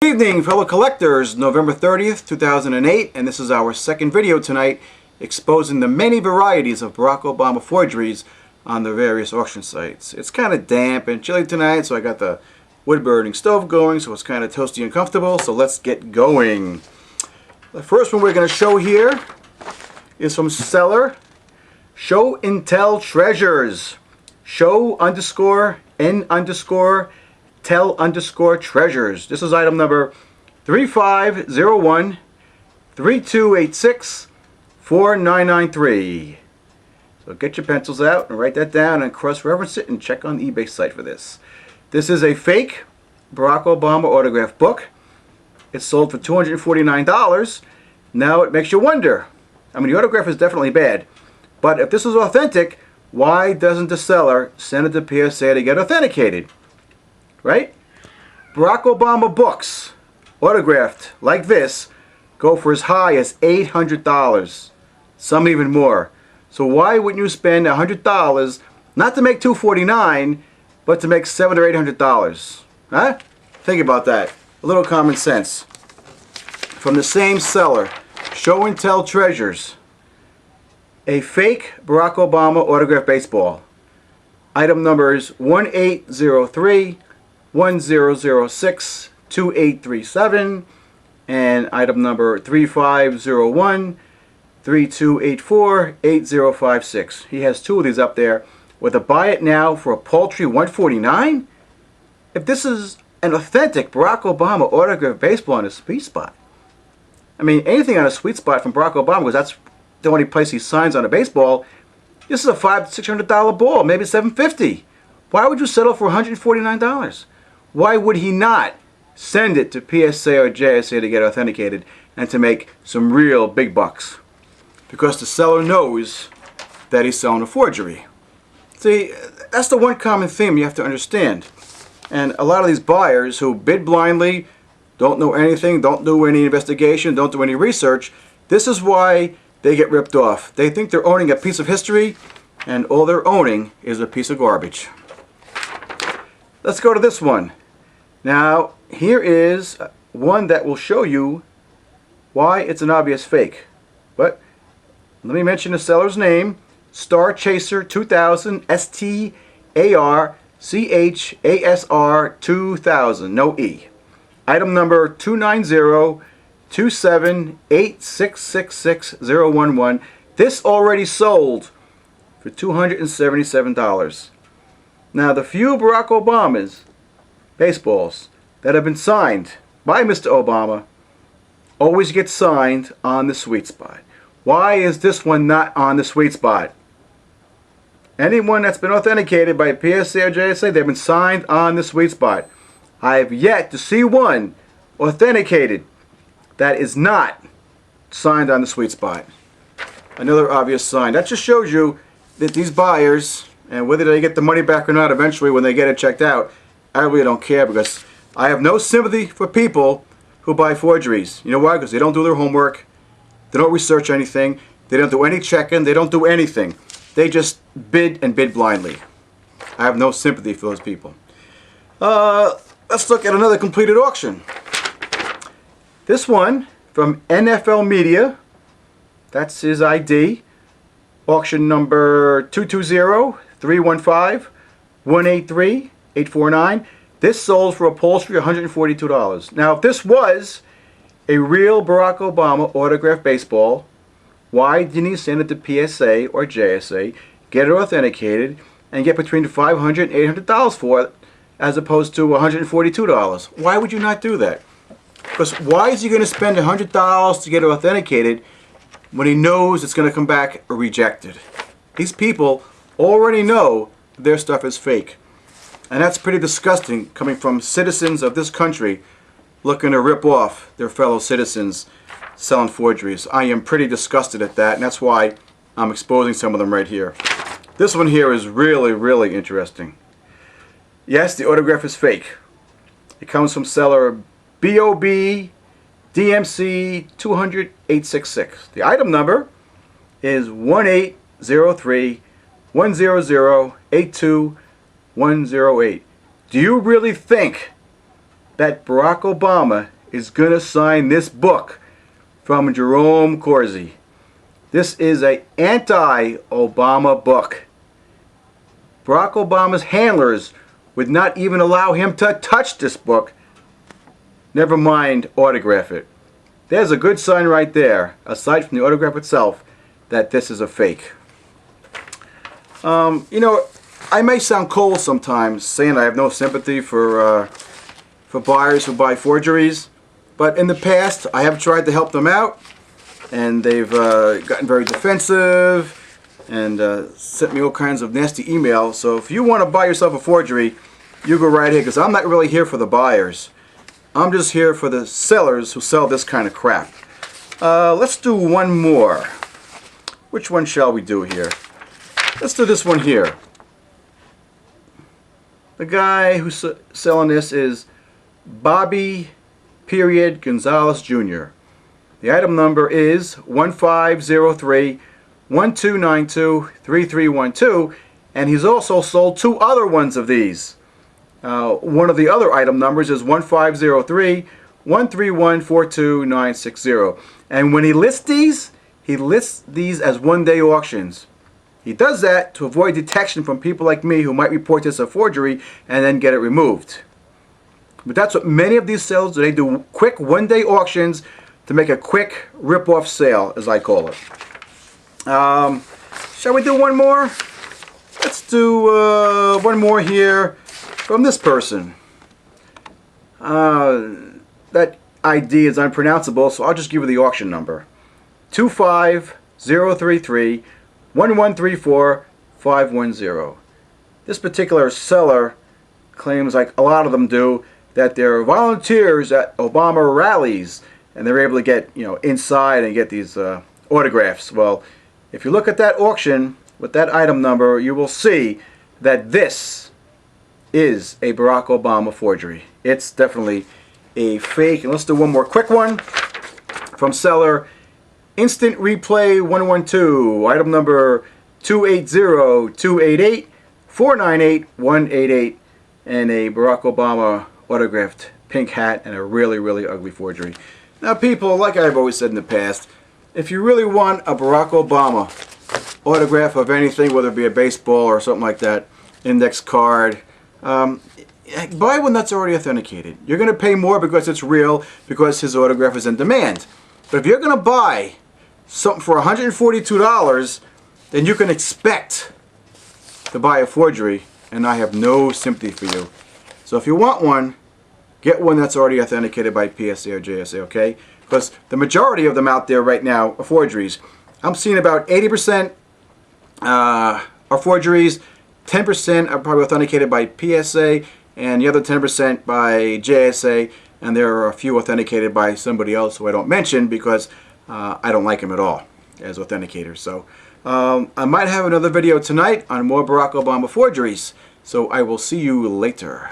Evening, fellow collectors. November 30th, 2008, and this is our second video tonight exposing the many varieties of Barack Obama forgeries on the various auction sites. It's kind of damp and chilly tonight, so I got the wood-burning stove going, so it's kind of toasty and comfortable, so let's get going. The first one we're going to show here is from seller Show and Tell Treasures. Show_N_Tell_Treasures. This is item number 3501-3286-4993. So get your pencils out and write that down and cross-reference it and check on the eBay site for this. This is a fake Barack Obama autograph book. It's sold for $249. Now it makes you wonder. I mean, the autograph is definitely bad, but if this is authentic, why doesn't the seller send it to PSA to get authenticated? Right? Barack Obama books, autographed like this, go for as high as $800. Some even more. So why wouldn't you spend $100 not to make $249, but to make $700 or $800? Huh? Think about that. A little common sense. From the same seller, Show and Tell Treasures. A fake Barack Obama autograph baseball. Item numbers 1803, 1006, 2837, and item number 3501, 3284, 8056. He has two of these up there with a buy it now for a paltry $149. If this is an authentic Barack Obama autograph baseball on a sweet spot, I mean, anything on a sweet spot from Barack Obama, because that's the only place he signs on a baseball. This is a $500 to $600 ball, maybe $750. Why would you settle for $149? Why would he not send it to PSA or JSA to get authenticated and to make some real big bucks? Because the seller knows that he's selling a forgery. See, that's the one common theme you have to understand. And a lot of these buyers who bid blindly, don't know anything, don't do any investigation, don't do any research, this is why they get ripped off. They think they're owning a piece of history, and all they're owning is a piece of garbage. Let's go to this one. Now, here is one that will show you why it's an obvious fake. But let me mention the seller's name, Star Chaser 2000, STARCHASR 2000, no E. Item number 290-27-8666-011. This already sold for $277. Now, the few Barack Obamas baseballs that have been signed by Mr. Obama always get signed on the sweet spot. Why is this one not on the sweet spot? Anyone that's been authenticated by PSA or JSA, they've been signed on the sweet spot. I have yet to see one authenticated that is not signed on the sweet spot. Another obvious sign. That just shows you that these buyers, and whether they get the money back or not eventually when they get it checked out, I really don't care, because I have no sympathy for people who buy forgeries. You know why? Because they don't do their homework, they don't research anything, they don't do any checking, they don't do anything. They just bid and bid blindly. I have no sympathy for those people. Let's look at another completed auction. This one from NFL Media, that's his ID, auction number 220-315-183-849. This sold for a paltry $142. Now, if this was a real Barack Obama autograph baseball, why didn't he send it to PSA or JSA, get it authenticated, and get between $500 and $800 for it, as opposed to $142? Why would you not do that? Because why is he going to spend $100 to get it authenticated when he knows it's going to come back rejected? These people already know their stuff is fake. And that's pretty disgusting, coming from citizens of this country looking to rip off their fellow citizens selling forgeries. I am pretty disgusted at that, and that's why I'm exposing some of them right here. This one here is really, really interesting. Yes, the autograph is fake. It comes from seller BOB DMC 200-866. The item number is 1803-100-82-108. Do you really think that Barack Obama is going to sign this book from Jerome Corsi. This is an anti-Obama book. Barack Obama's handlers would not even allow him to touch this book, never mind autograph it. There's a good sign right there, aside from the autograph itself, that this is a fake. You know, I may sound cold sometimes saying I have no sympathy for buyers who buy forgeries, but in the past I have tried to help them out, and they've gotten very defensive and sent me all kinds of nasty emails. So if you want to buy yourself a forgery, you go right here, because I'm not really here for the buyers. I'm just here for the sellers who sell this kind of crap. Let's do one more. Which one shall we do here? Let's do this one here. The guy who's selling this is bobby.Gonzalesjr. The item number is 1503-1292-3312, and he's also sold two other ones of these. One of the other item numbers is 1503-131-42960. And when he lists these as one-day auctions. He does that to avoid detection from people like me who might report this a forgery and then get it removed. But that's what many of these sellers do. They do quick one-day auctions to make a quick rip-off sale, as I call it. Shall we do one more? Let's do one more here from this person. That ID is unpronounceable, so I'll just give you the auction number. 25033-1134-510. This particular seller claims, like a lot of them do, that they're volunteers at Obama rallies and they're able to get, you know, inside and get these autographs. Well, if you look at that auction with that item number, you will see that this is a Barack Obama forgery. It's definitely a fake. And let's do one more quick one from seller Instant Replay 112, item number 280-288-498-188, and a Barack Obama autographed pink hat and a really, really ugly forgery. Now people, like I've always said in the past, if you really want a Barack Obama autograph of anything, whether it be a baseball or something like that, index card, buy one that's already authenticated. You're going to pay more because it's real, because his autograph is in demand. But if you're going to buy something for $142, then you can expect to buy a forgery, and I have no sympathy for you. So if you want one, get one that's already authenticated by PSA or JSA, okay? Because the majority of them out there right now are forgeries. I'm seeing about 80% are forgeries, 10% are probably authenticated by PSA, and the other 10% by JSA, and there are a few authenticated by somebody else who I don't mention because I don't like him at all as authenticators. So I might have another video tonight on more Barack Obama forgeries. So I will see you later.